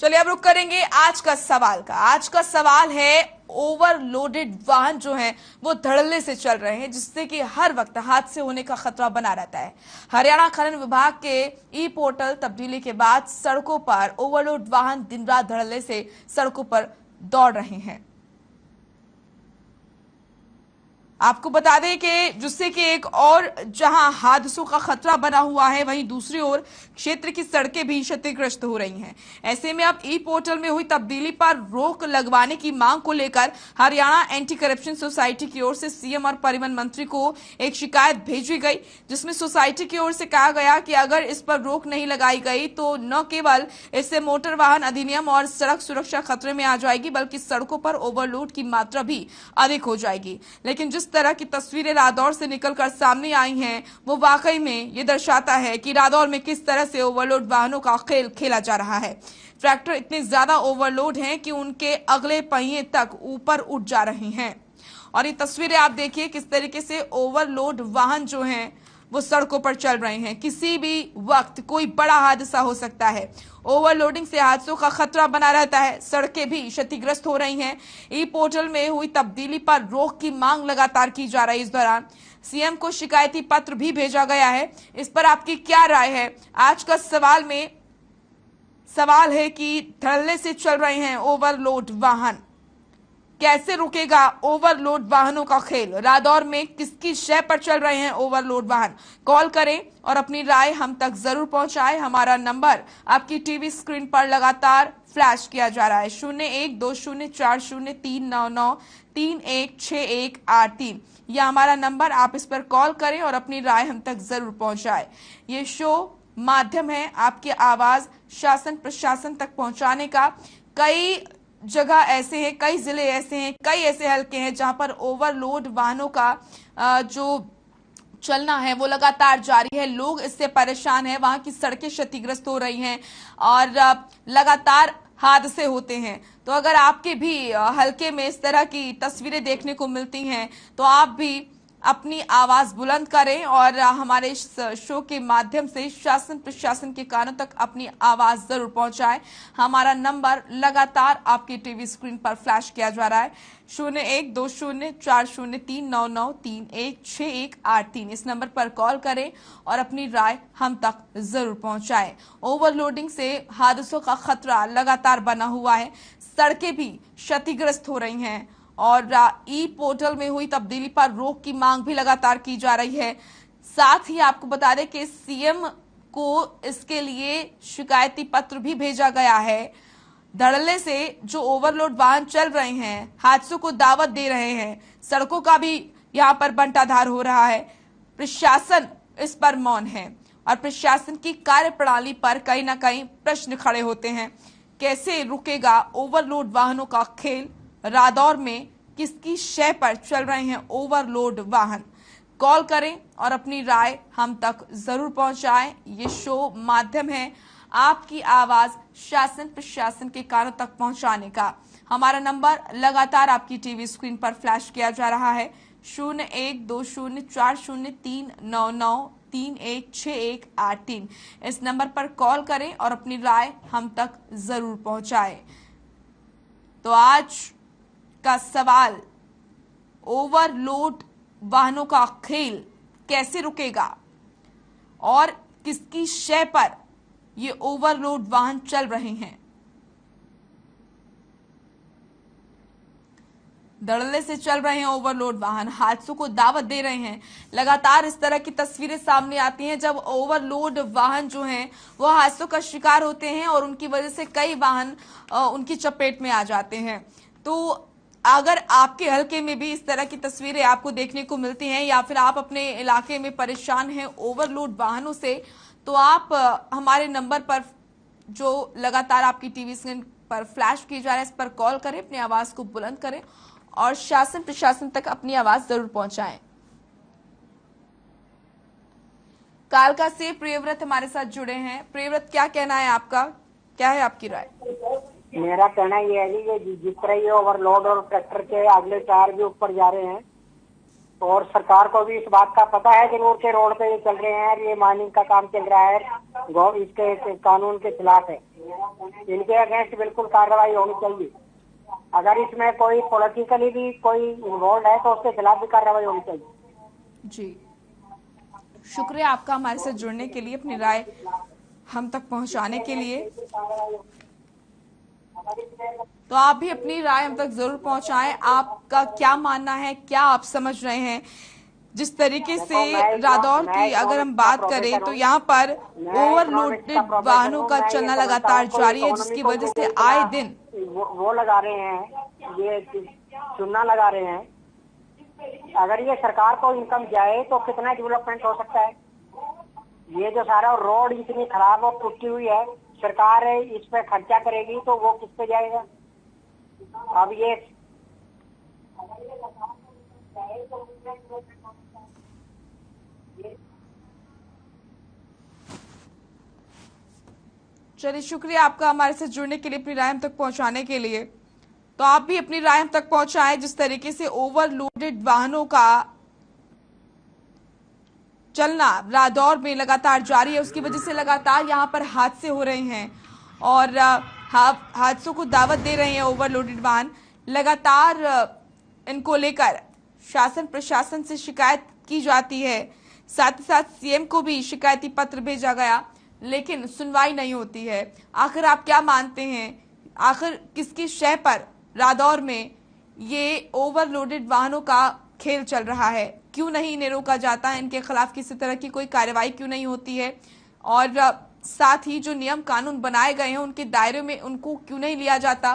चलिए अब रुक करेंगे आज का सवाल का। आज का सवाल है ओवरलोडेड वाहन जो हैं वो धड़ल्ले से चल रहे हैं, जिससे कि हर वक्त हादसे होने का खतरा बना रहता है। हरियाणा खनन विभाग के ई पोर्टल तब्दीली के बाद सड़कों पर ओवरलोड वाहन दिन रात धड़ल्ले से सड़कों पर दौड़ रहे हैं। आपको बता दें कि जिससे कि एक और जहां हादसों का खतरा बना हुआ है, वहीं दूसरी ओर क्षेत्र की सड़कें भी क्षतिग्रस्त हो रही हैं। ऐसे में अब ई पोर्टल में हुई तब्दीली पर रोक लगवाने की मांग को लेकर हरियाणा एंटी करप्शन सोसाइटी की ओर से सीएम और परिवहन मंत्री को एक शिकायत भेजी गई, जिसमें सोसाइटी की ओर से कहा गया कि अगर इस पर रोक नहीं लगाई गई तो न केवल इससे मोटर वाहन अधिनियम और सड़क सुरक्षा खतरे में आ जाएगी, बल्कि सड़कों पर ओवरलोड की मात्रा भी अधिक हो जाएगी। लेकिन जिस तरह की तस्वीरें रादौर से निकलकर सामने आई हैं, वो वाकई में ये दर्शाता है कि रादौर में किस तरह से ओवरलोड वाहनों का खेल खेला जा रहा है। ट्रैक्टर इतने ज्यादा ओवरलोड हैं कि उनके अगले पहिए तक ऊपर उठ जा रहे हैं। और ये तस्वीरें आप देखिए किस तरीके से ओवरलोड वाहन जो हैं वो सड़कों पर चल रहे हैं। किसी भी वक्त कोई बड़ा हादसा हो सकता है। ओवरलोडिंग से हादसों का खतरा बना रहता है। सड़कें भी क्षतिग्रस्त हो रही हैं। ई पोर्टल में हुई तब्दीली पर रोक की मांग लगातार की जा रही है। इस दौरान सीएम को शिकायती पत्र भी भेजा गया है। इस पर आपकी क्या राय है? आज का सवाल है कि धड़ल्ले से चल रहे हैं ओवरलोड वाहन, कैसे रुकेगा ओवरलोड वाहनों का खेल? रादौर में किसकी शय पर चल रहे हैं ओवरलोड वाहन? कॉल करें और अपनी राय हम तक जरूर पहुंचाएं। हमारा नंबर आपकी टीवी स्क्रीन पर लगातार फ्लैश किया जा रहा है 0120403991616183। यह हमारा नंबर, आप इस पर कॉल करें और अपनी राय हम तक जरूर पहुंचाएं। ये शो माध्यम है आपकी आवाज शासन प्रशासन तक पहुंचाने का। कई जगह ऐसे हैं, कई जिले ऐसे हैं, कई ऐसे हलके हैं जहां पर ओवरलोड वाहनों का जो चलना है वो लगातार जारी है। लोग इससे परेशान हैं। वहां की सड़कें क्षतिग्रस्त हो रही हैं और लगातार हादसे होते हैं। तो अगर आपके भी हलके में इस तरह की तस्वीरें देखने को मिलती हैं तो आप भी अपनी आवाज बुलंद करें और हमारे इस शो के माध्यम से शासन प्रशासन के कानों तक अपनी आवाज जरूर पहुंचाएं। हमारा नंबर लगातार आपकी टीवी स्क्रीन पर फ्लैश किया जा रहा है 01204039916183। इस नंबर पर कॉल करें और अपनी राय हम तक जरूर पहुंचाएं। ओवरलोडिंग से हादसों का खतरा लगातार बना हुआ है। सड़कें भी क्षतिग्रस्त हो रही हैं और ई पोर्टल में हुई तब्दीली पर रोक की मांग भी लगातार की जा रही है। साथ ही आपको बता दें कि सीएम को इसके लिए शिकायती पत्र भी भेजा गया है। धड़ल्ले से जो ओवरलोड वाहन चल रहे हैं, हादसों को दावत दे रहे हैं, सड़कों का भी यहां पर बंटाधार हो रहा है। प्रशासन इस पर मौन है और प्रशासन की कार्यप्रणाली पर कहीं ना कहीं प्रश्न खड़े होते हैं। कैसे रुकेगा ओवरलोड वाहनों का खेल? रादौर में किसकी शय पर चल रहे हैं ओवरलोड वाहन? कॉल करें और अपनी राय हम तक जरूर पहुंचाएं। ये शो माध्यम है आपकी आवाज शासन प्रशासन के कानों तक पहुंचाने का। हमारा नंबर लगातार आपकी टीवी स्क्रीन पर फ्लैश किया जा रहा है 01204039916183। इस नंबर पर कॉल करें और अपनी राय हम तक जरूर पहुंचाएं। तो आज का सवाल, ओवरलोड वाहनों का खेल कैसे रुकेगा और किसकी शय पर ये ओवरलोड वाहन चल रहे हैं? धड़ल्ले से चल रहे हैं ओवरलोड वाहन, हादसों को दावत दे रहे हैं। लगातार इस तरह की तस्वीरें सामने आती हैं जब ओवरलोड वाहन जो हैं वो हादसों का शिकार होते हैं और उनकी वजह से कई वाहन उनकी चपेट में आ जाते हैं। तो अगर आपके हलके में भी इस तरह की तस्वीरें आपको देखने को मिलती हैं या फिर आप अपने इलाके में परेशान हैं ओवरलोड वाहनों से, तो आप हमारे नंबर पर जो लगातार आपकी टीवी स्क्रीन पर फ्लैश की जा रहा है इस पर कॉल करें, अपनी आवाज को बुलंद करें और शासन प्रशासन तक अपनी आवाज जरूर पहुंचाएं। कालका से प्रियव्रत हमारे साथ जुड़े हैं। प्रियव्रत, क्या कहना है आपका? क्या है आपकी राय? मेरा कहना यह है कि जिस तरह ये ओवरलोड और ट्रैक्टर के अगले टायर भी ऊपर जा रहे हैं और सरकार को भी इस बात का पता है जरूर के रोड पे ये चल रहे हैं, ये माइनिंग का काम चल रहा है, इसके कानून के खिलाफ है। इनके अगेंस्ट बिल्कुल कार्रवाई होनी चाहिए। अगर इसमें कोई पॉलिटिकली भी कोई इन्वॉल्व है तो उसके खिलाफ भी कार्रवाई होनी चाहिए। जी, शुक्रिया आपका हमारे साथ जुड़ने के लिए, अपनी राय हम तक पहुंचाने के लिए। तो आप भी अपनी राय हम तक जरूर पहुंचाएं। आपका क्या मानना है, क्या आप समझ रहे हैं? जिस तरीके से रादौर की अगर हम बात करें तो यहाँ पर ओवरलोडेड वाहनों का चलना लगातार जारी है, जिसकी वजह से आए दिन वो लगा रहे हैं, ये चूना लगा रहे हैं। अगर ये सरकार को इनकम जाए तो कितना डेवलपमेंट हो सकता है। ये जो सारा रोड इतनी खराब और टूटी हुई है, सरकार इस पे खर्चा करेगी तो वो किस पे जाएगा। अब ये चलिए, शुक्रिया आपका हमारे साथ जुड़ने के लिए, अपनी राय हम तक पहुंचाने के लिए। तो आप भी अपनी राय हम तक पहुंचाएं। जिस तरीके से ओवरलोडेड वाहनों का चलना रादौर में लगातार जारी है, उसकी वजह से लगातार यहां पर हादसे हो रहे हैं और हादसों को दावत दे रहे हैं ओवरलोडेड वाहन। लगातार इनको लेकर शासन प्रशासन से शिकायत की जाती है, साथ ही साथ सीएम को भी शिकायती पत्र भेजा गया, लेकिन सुनवाई नहीं होती है। आखिर आप क्या मानते हैं, आखिर किसकी शय पर रादौर में ये ओवरलोडेड वाहनों का खेल चल रहा है? क्यों नहीं इन्हें रोका जाता है? इनके खिलाफ किसी तरह की कोई कार्रवाई क्यों नहीं होती है? और साथ ही जो नियम कानून बनाए गए हैं उनके दायरे में उनको क्यों नहीं लिया जाता?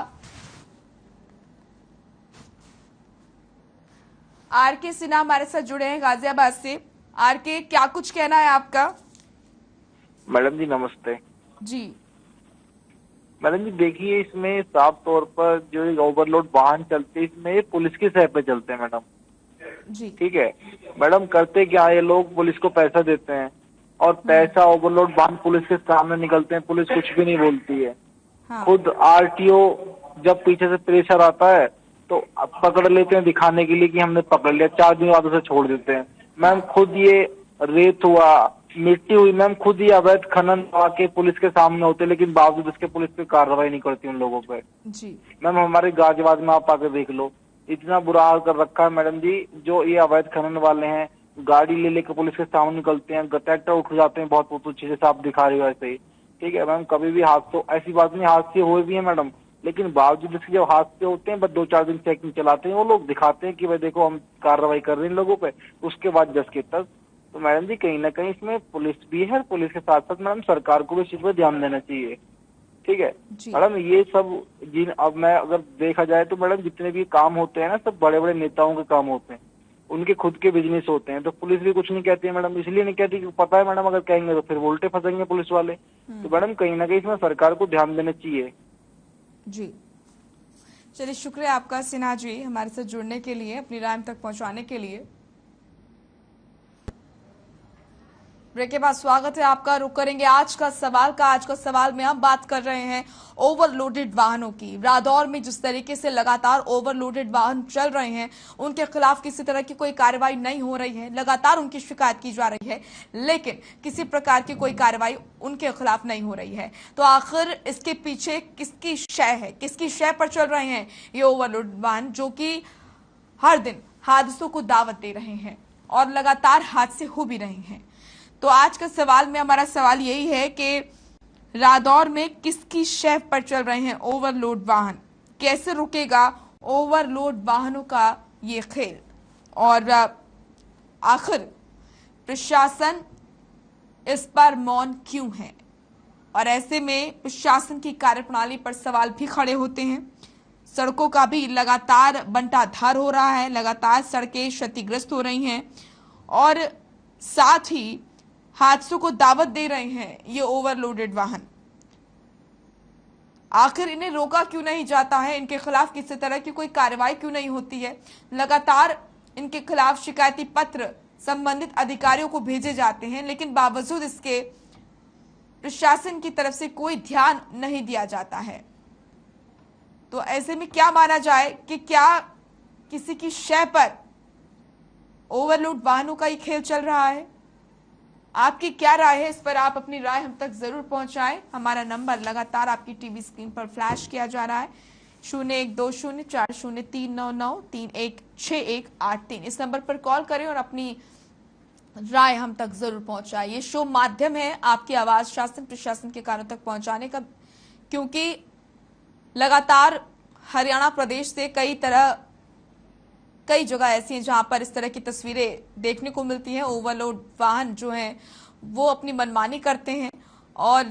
आरके सिन्हा हमारे साथ जुड़े हैं गाजियाबाद से। आरके, क्या कुछ कहना है आपका? मैडम जी नमस्ते। जी मैडम जी देखिए, इसमें साफ तौर पर जो ओवरलोड वाहन चलते हैं इसमें पुलिस की सह पे चलते हैं मैडम जी। ठीक है मैडम, करते क्या है ये लोग, पुलिस को पैसा देते हैं और पैसा ओवरलोड वाहन पुलिस के सामने निकलते हैं, पुलिस कुछ भी नहीं बोलती है। हाँ। खुद आरटीओ जब पीछे से प्रेशर आता है तो पकड़ लेते हैं दिखाने के लिए कि हमने पकड़ लिया, 4 दिन बाद उसे छोड़ देते हैं। मैम खुद ये रेत हुआ, मिट्टी हुई, मैम खुद ही अवैध खनन के पुलिस के सामने होते, लेकिन बावजूद इसके पुलिस पे कार्रवाई नहीं करती उन लोगों पे। जी मैम हमारे गाजियाबाद में आप आके देख लो, इतना बुरा हाल कर रखा है मैडम जी। जो ये अवैध खनन वाले हैं गाड़ी ले लेकर पुलिस के सामने निकलते हैं, ट्रैक्टर उठ जाते हैं बहुत बहुत ऊंचे, जैसे आप दिखा रहे हो ऐसे ही। ठीक है मैम, कभी भी हादसों, ऐसी बात नहीं हादसे हुए भी है मैडम, लेकिन बावजूद इसके जब हादसे होते हैं बस 2-4 दिन चेकिंग चलाते हैं वो लोग, दिखाते हैं कि भाई देखो हम कार्रवाई कर रहे हैं लोगों पे, उसके बाद जस के तस। तो मैडम जी कहीं ना कहीं इसमें पुलिस भी है, पुलिस के साथ साथ मैडम सरकार को भी इस चीज पर ध्यान देना चाहिए। ठीक है मैडम, ये सब जिन अब मैं अगर देखा जाए तो मैडम जितने भी काम होते हैं ना सब बड़े बड़े नेताओं के काम होते हैं, उनके खुद के बिजनेस होते हैं, तो पुलिस भी कुछ नहीं कहती है मैडम। इसलिए नहीं कहती कि पता है मैडम अगर कहेंगे तो फिर उल्टे फंसेंगे पुलिस वाले। तो मैडम कहीं ना कहीं इसमें सरकार को ध्यान देना चाहिए। जी चलिए, शुक्रिया आपका सिन्हा जी हमारे साथ जुड़ने के लिए, अपनी राय तक पहुंचाने के लिए। ब्रेक के बाद स्वागत है आपका। रुक करेंगे आज का सवाल में हम बात कर रहे हैं ओवरलोडेड वाहनों की। रादौर में जिस तरीके से लगातार ओवरलोडेड वाहन चल रहे हैं उनके खिलाफ किसी तरह की कोई कार्रवाई नहीं हो रही है, लगातार उनकी शिकायत की जा रही है, लेकिन किसी प्रकार की कोई कार्रवाई उनके खिलाफ नहीं हो रही है। तो आखिर इसके पीछे किसकी शय है, किसकी शय पर चल रहे हैं ये ओवरलोडेड वाहन, जो कि हर दिन हादसों को दावत दे रहे हैं और लगातार हादसे हो भी रहे हैं? तो आज का सवाल में हमारा सवाल यही है कि रादौर में किसकी शय पर चल रहे हैं ओवरलोड वाहन, कैसे रुकेगा ओवरलोड वाहनों का ये खेल, और आखिर प्रशासन इस पर मौन क्यों है? और ऐसे में प्रशासन की कार्यप्रणाली पर सवाल भी खड़े होते हैं। सड़कों का भी लगातार बंटाधार हो रहा है, लगातार सड़कें क्षतिग्रस्त हो रही हैं और साथ ही हादसों को दावत दे रहे हैं ये ओवरलोडेड वाहन। आखिर इन्हें रोका क्यों नहीं जाता है? इनके खिलाफ किसी तरह की कोई कार्रवाई क्यों नहीं होती है? लगातार इनके खिलाफ शिकायती पत्र संबंधित अधिकारियों को भेजे जाते हैं, लेकिन बावजूद इसके प्रशासन की तरफ से कोई ध्यान नहीं दिया जाता है। तो ऐसे में क्या माना जाए कि क्या किसी की शय पर ओवरलोड वाहनों का ये खेल चल रहा है। आपकी क्या राय है इस पर? आप अपनी राय हम तक जरूर पहुंचाएं। हमारा नंबर लगातार आपकी टीवी स्क्रीन पर फ्लैश किया जा रहा है, 01204039931613। इस नंबर पर कॉल करें और अपनी राय हम तक जरूर पहुंचाएं। ये शो माध्यम है आपकी आवाज शासन प्रशासन के कानों तक पहुंचाने का, क्योंकि लगातार हरियाणा प्रदेश से कई जगह ऐसी हैं जहां पर इस तरह की तस्वीरें देखने को मिलती हैं। ओवरलोड वाहन जो हैं वो अपनी मनमानी करते हैं और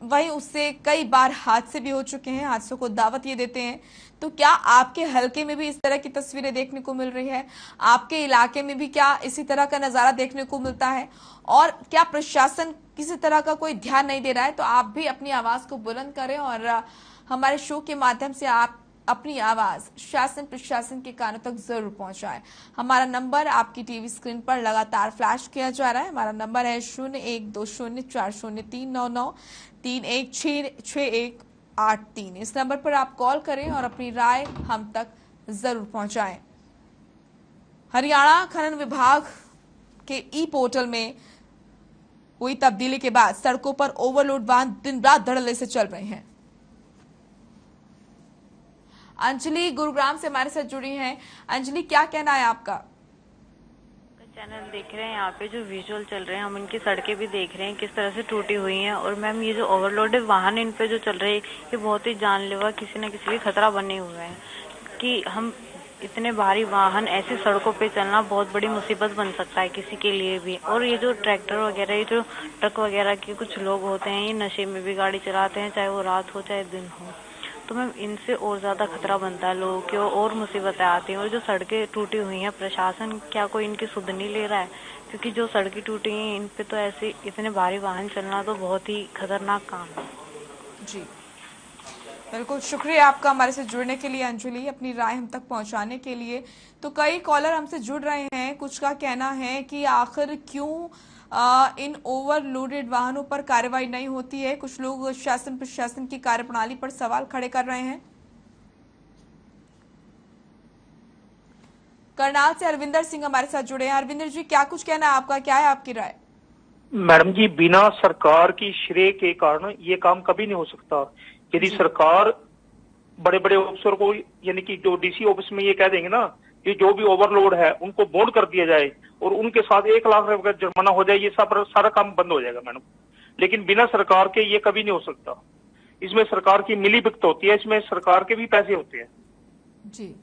वहीं उससे कई बार हादसे भी हो चुके हैं, हादसों को दावत ये देते हैं। तो क्या आपके हलके में भी इस तरह की तस्वीरें देखने को मिल रही है? आपके इलाके में भी क्या इसी तरह का नजारा देखने को मिलता है? और क्या प्रशासन किसी तरह का कोई ध्यान नहीं दे रहा है? तो आप भी अपनी आवाज को बुलंद करें और हमारे शो के माध्यम से आप अपनी आवाज शासन प्रशासन के कानों तक जरूर पहुंचाएं। हमारा नंबर आपकी टीवी स्क्रीन पर लगातार फ्लैश किया जा रहा है। हमारा नंबर है 01204039931613। इस नंबर पर आप कॉल करें और अपनी राय हम तक जरूर पहुंचाएं। हरियाणा खनन विभाग के ई पोर्टल में हुई तब्दीली के बाद सड़कों पर ओवरलोड वाहन दिन रात धड़ल्ले से चल रहे हैं। अंजलि गुरुग्राम से हमारे साथ जुड़ी हैं। अंजलि, क्या कहना है आपका? चैनल देख रहे हैं, यहाँ पे जो विजुअल चल रहे हैं, हम इनकी सड़कें भी देख रहे हैं किस तरह से टूटी हुई हैं। और मैम ये जो ओवरलोडेड वाहन इन पे जो चल रहे हैं ये बहुत ही जानलेवा किसी न किसी के खतरा बने हुए हैं कि हम इतने भारी वाहन ऐसी सड़कों पे चलना बहुत बड़ी मुसीबत बन सकता है किसी के लिए भी। और ये जो ट्रैक्टर वगैरह, ये जो ट्रक वगैरह के कुछ लोग होते हैं, ये नशे में भी गाड़ी चलाते हैं, चाहे वो रात हो चाहे दिन हो। तो मैम इनसे और ज्यादा खतरा बनता है लोगों की और मुसीबतें आती हैं। और जो सड़कें टूटी हुई हैं, प्रशासन क्या कोई इनकी सुध नहीं ले रहा है? क्योंकि जो सड़कें टूटी हैं इन पे तो ऐसे इतने भारी वाहन चलना तो बहुत ही खतरनाक काम है। जी बिल्कुल, शुक्रिया आपका हमारे से जुड़ने के लिए अंजलि, अपनी राय हम तक पहुंचाने के लिए। तो कई कॉलर हमसे जुड़ रहे हैं, कुछ का कहना है कि आखिर क्यों इन ओवरलोडेड वाहनों पर कार्रवाई नहीं होती है। कुछ लोग शासन प्रशासन की कार्यप्रणाली पर सवाल खड़े कर रहे हैं। करनाल से अरविंदर सिंह हमारे साथ जुड़े हैं। अरविंदर जी, क्या कुछ कहना है आपका, क्या है आपकी राय? मैडम जी, बिना सरकार की श्रेय के कारण ये काम कभी नहीं हो सकता। यदि सरकार बड़े बड़े अफसर को, यानी कि जो डीसी ऑफिस में ये कह देंगे ना कि जो भी ओवरलोड है उनको बोर्ड कर दिया जाए और उनके साथ 1 लाख रुपए का जुर्माना हो जाए, ये सब सारा काम बंद हो जाएगा मैडम। लेकिन बिना सरकार के ये कभी नहीं हो सकता। इसमें सरकार की मिली भगत होती है, इसमें सरकार के भी पैसे होते हैं जी।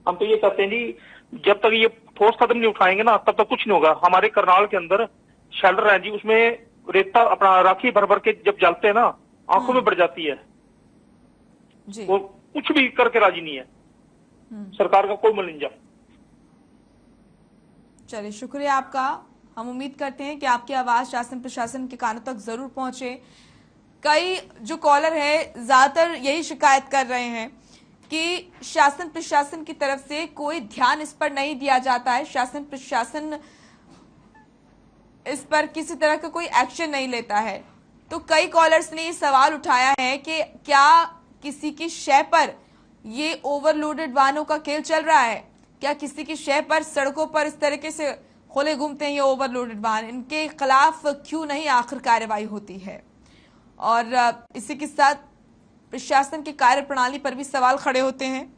हम तो ये कहते हैं जी, जब तक ये ठोस कदम नहीं उठाएंगे ना तब तक कुछ नहीं होगा। हमारे करनाल के अंदर शेल्टर है जी, उसमें रेता अपना राखी भर भर के जब जलते हैं ना, आंखों में बढ़ जाती है जी। वो कुछ भी करके राजी नहीं है सरकार का कोई मलिंजा। चलिए, शुक्रिया आपका। हम उम्मीद करते हैं कि आपकी आवाज शासन प्रशासन के कानों तक जरूर पहुंचे। कई जो कॉलर हैं ज्यादातर यही शिकायत कर रहे हैं कि शासन प्रशासन की तरफ से कोई ध्यान इस पर नहीं दिया जाता है, शासन प्रशासन इस पर किसी तरह का कोई एक्शन नहीं लेता है। तो कई कॉलर्स ने ये सवाल उठाया है कि क्या किसी की शय पर ये ओवरलोडेड वाहनों का खेल चल रहा है? क्या किसी की शय पर सड़कों पर इस तरीके से खुले घूमते हैं ये ओवरलोडेड वाहन? इनके खिलाफ क्यों नहीं आखिर कार्रवाई होती है? और इसी के साथ प्रशासन की कार्यप्रणाली पर भी सवाल खड़े होते हैं।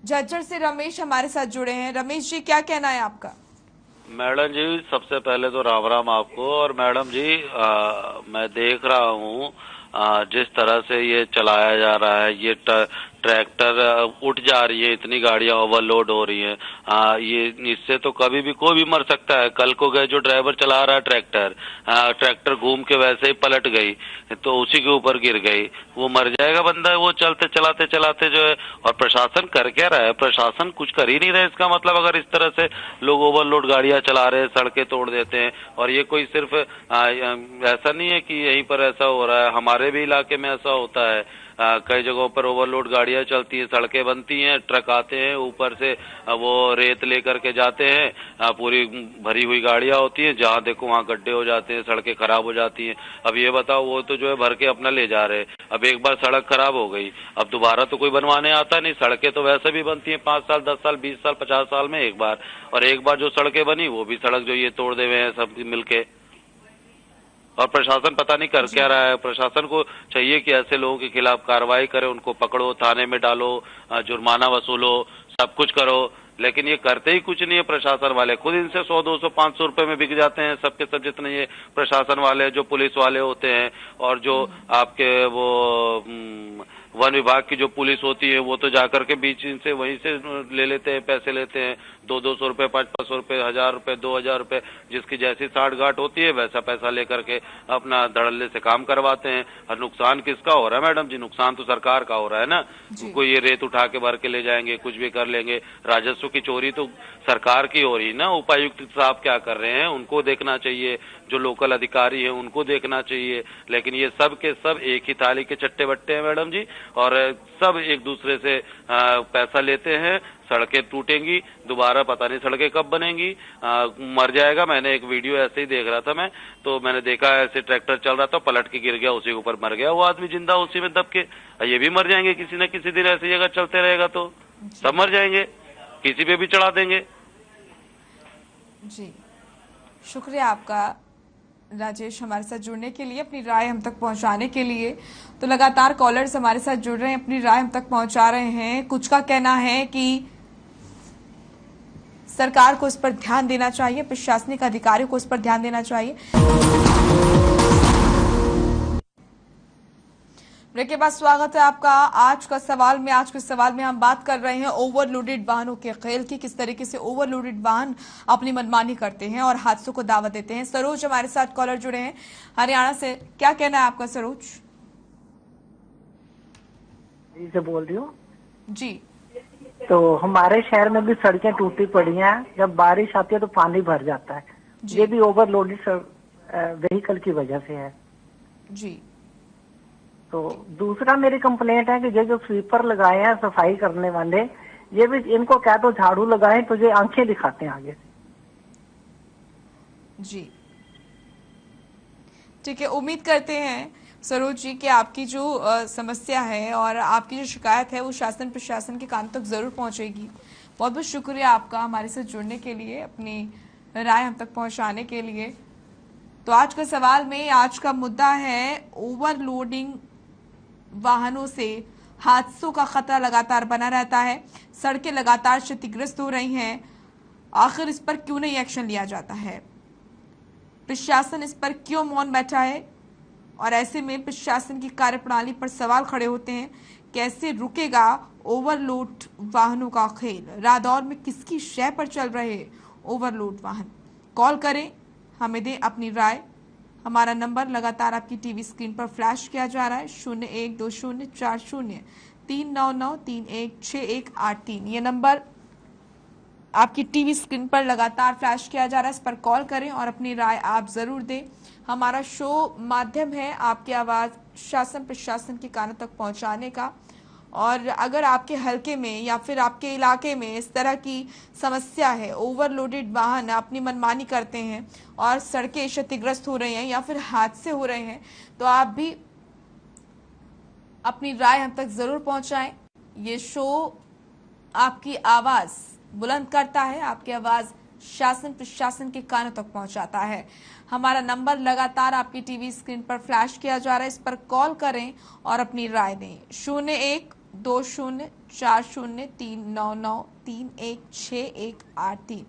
झज्जर से रमेश हमारे साथ जुड़े हैं। रमेश जी, क्या कहना है आपका? मैडम जी, सबसे पहले तो राम राम आपको। और मैडम जी, मैं देख रहा हूँ जिस तरह से ये चलाया जा रहा है, ये ट्रैक्टर उठ जा रही है, इतनी गाड़ियां ओवरलोड हो रही हैं। ये इससे तो कभी भी कोई भी मर सकता है। कल को गए जो ड्राइवर चला रहा है ट्रैक्टर घूम के वैसे ही पलट गई तो उसी के ऊपर गिर गई, वो मर जाएगा बंदा। वो चलते चलाते चलाते जो है, और प्रशासन कर क्या रहा है? प्रशासन कुछ कर ही नहीं रहा है। इसका मतलब अगर इस तरह से लोग ओवरलोड गाड़ियां चला रहे हैं, सड़कें तोड़ देते हैं, और ये कोई सिर्फ ऐसा नहीं है कि यहीं पर ऐसा हो रहा है, हमारे भी इलाके में ऐसा होता है। कई जगहों पर ओवरलोड गाड़ियां चलती हैं, सड़कें बनती हैं, ट्रक आते हैं ऊपर से वो रेत लेकर के जाते हैं, पूरी भरी हुई गाड़ियां होती हैं, जहां देखो वहां गड्ढे हो जाते हैं, सड़कें खराब हो जाती हैं। अब ये बताओ, वो तो जो है भर के अपना ले जा रहे हैं। अब एक बार सड़क खराब हो गई, अब दोबारा तो कोई बनवाने आता नहीं। सड़कें तो वैसे भी बनती हैं 5 साल 10 साल 20 साल 50 साल में एक बार, और एक बार जो सड़कें बनी वो भी सड़क जो ये तोड़ दे हुए हैं सब मिलके। और प्रशासन पता नहीं कर क्या रहा है। प्रशासन को चाहिए कि ऐसे लोगों के खिलाफ कार्रवाई करे, उनको पकड़ो, थाने में डालो, जुर्माना वसूलो, सब कुछ करो, लेकिन ये करते ही कुछ नहीं है। प्रशासन वाले खुद इनसे 100 200 500 रुपए में बिक जाते हैं सबके सब, जितने ये प्रशासन वाले जो पुलिस वाले होते हैं और जो आपके वो वन विभाग की जो पुलिस होती है, वो तो जाकर के बीच इनसे वहीं से ले लेते हैं, पैसे लेते हैं 200 रुपए 500 रुपए 1000 रुपए 2000 रुपए, जिसकी जैसी साठ गांठ होती है वैसा पैसा लेकर के अपना धड़ल्ले से काम करवाते हैं। और नुकसान किसका हो रहा है मैडम जी? नुकसान तो सरकार का हो रहा है ना। कोई ये रेत उठा के भर के ले जाएंगे, कुछ भी कर लेंगे। राजस्व की चोरी तो सरकार की हो रही ना। उपायुक्त साहब क्या कर रहे हैं उनको देखना चाहिए, जो लोकल अधिकारी है उनको देखना चाहिए, लेकिन ये सब के सब एक ही थाली के चट्टे बट्टे हैं मैडम जी, और सब एक दूसरे से पैसा लेते हैं। सड़कें टूटेंगी दोबारा, पता नहीं सड़कें कब बनेंगी, मर जाएगा। मैंने एक वीडियो ऐसे ही देख रहा था मैं, तो मैंने देखा ऐसे ट्रैक्टर चल रहा था, पलट के गिर गया, उसी के ऊपर मर गया वो आदमी जिंदा उसी में दब के। ये भी मर जाएंगे किसी न किसी दिन, ऐसी जगह चलते रहेगा तो सब मर जाएंगे, किसी पे भी चढ़ा देंगे। जी, शुक्रिया आपका राजेश, हमारे साथ जुड़ने के लिए, अपनी राय हम तक पहुंचाने के लिए। तो लगातार कॉलर्स हमारे साथ जुड़ रहे हैं, अपनी राय हम तक पहुंचा रहे हैं। कुछ का कहना है कि सरकार को इस पर ध्यान देना चाहिए, प्रशासनिक अधिकारियों को इस पर ध्यान देना चाहिए। ब्रेक के बाद स्वागत है आपका आज के सवाल में हम बात कर रहे हैं ओवरलोडेड वाहनों के खेल की। किस तरीके से ओवरलोडेड वाहन अपनी मनमानी करते हैं और हादसों को दावत देते हैं। सरोज हमारे साथ कॉलर जुड़े हैं हरियाणा से, क्या कहना है आपका सरोज? जी से बोल रही हूँ जी। तो हमारे शहर में भी सड़कें टूटी पड़ी हैं, जब बारिश आती है तो पानी भर जाता है। ये भी ओवरलोडेड व्हीकल की वजह से है जी। तो दूसरा मेरी कंप्लेंट है कि ये जो स्वीपर लगाए हैं सफाई करने वाले, ये भी इनको क्या तो झाड़ू लगाएं तो ये आंखें दिखाते हैं आगे से। जी ठीक है, उम्मीद करते हैं सरोज जी कि आपकी जो समस्या है और आपकी जो शिकायत है वो शासन प्रशासन के कान तक जरूर पहुंचेगी। बहुत बहुत शुक्रिया आपका हमारे साथ जुड़ने के लिए, अपनी राय हम तक पहुंचाने के लिए। तो आज का सवाल में आज का मुद्दा है ओवरलोडिंग वाहनों से हादसों का खतरा लगातार बना रहता है, सड़कें लगातार क्षतिग्रस्त हो रही हैं। आखिर इस पर क्यों नहीं एक्शन लिया जाता है? प्रशासन इस पर क्यों मौन बैठा है? और ऐसे में प्रशासन की कार्यप्रणाली पर सवाल खड़े होते हैं। कैसे रुकेगा ओवरलोड वाहनों का खेल? रादौर में किसकी शय पर चल रहे ओवरलोड वाहन? कॉल करें, हमें दें अपनी राय। हमारा नंबर लगातार आपकी टीवी स्क्रीन पर फ्लैश किया जा रहा है 01204039931618। ये नंबर आपकी टीवी स्क्रीन पर लगातार फ्लैश किया जा रहा है, इस पर कॉल करें और अपनी राय आप जरूर दें। हमारा शो माध्यम है आपकी आवाज शासन प्रशासन के कानों तक पहुंचाने का। और अगर आपके हलके में या फिर आपके इलाके में इस तरह की समस्या है, ओवरलोडेड वाहन अपनी मनमानी करते हैं और सड़कें क्षतिग्रस्त हो रही हैं या फिर हादसे हो रहे हैं, तो आप भी अपनी राय हम तक जरूर पहुंचाएं। ये शो आपकी आवाज बुलंद करता है, आपकी आवाज शासन प्रशासन के कानों तक पहुंचाता है। हमारा नंबर लगातार आपकी टीवी स्क्रीन पर फ्लैश किया जा रहा है, इस पर कॉल करें और अपनी राय दें 01204039931618।